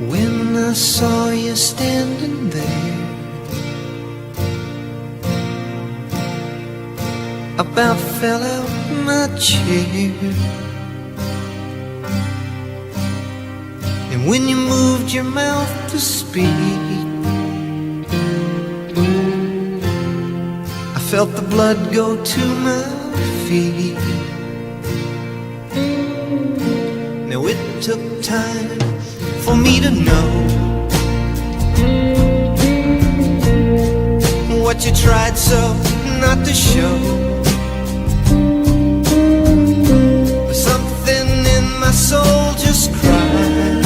When I saw you standing there, about fell out my chair. And when you moved your mouth to speak, I felt the blood go to my feet. Now it took time for me to know what you tried so not to show. Something in my soul just cried.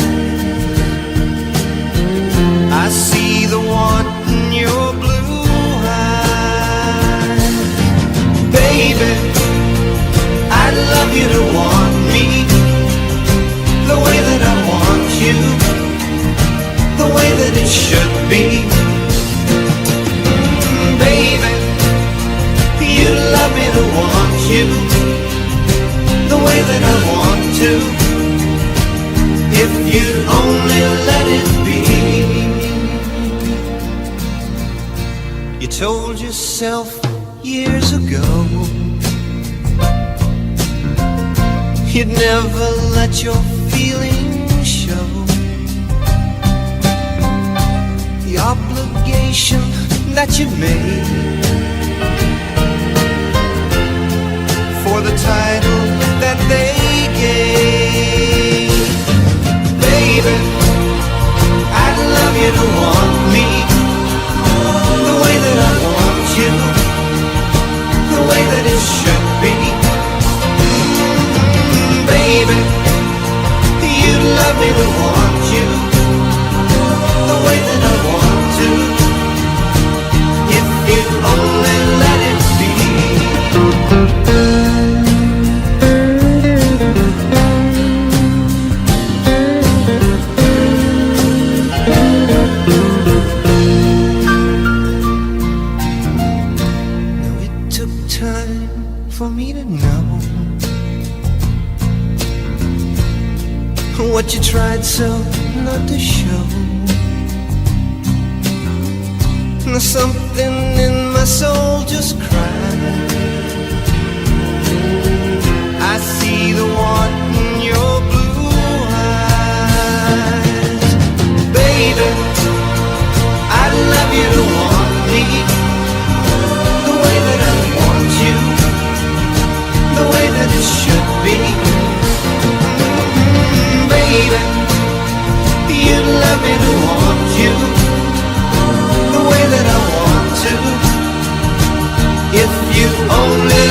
I see the want in your blue eyes. Baby, I'd love you to want me the way that I want you, the way that it should be. Baby, you'd love me to want you the way that I want to, if you'd only let it be. You told yourself years ago you'd never let your feelings show. The obligation that you made for the title that they gave. Baby, I'd love you to want me the way that I want you, the way that it should be. Baby, you'd love me to want you the way that I want to, if you'd only let it be. Now it took time for me to know what you tried so not to show. Now something in my soul just cried. I see the want in your blue eyes. Baby, I'd love you to want me the way that I want you, the way that it should be. Baby, you'd love me to want you the way that I want to, if you only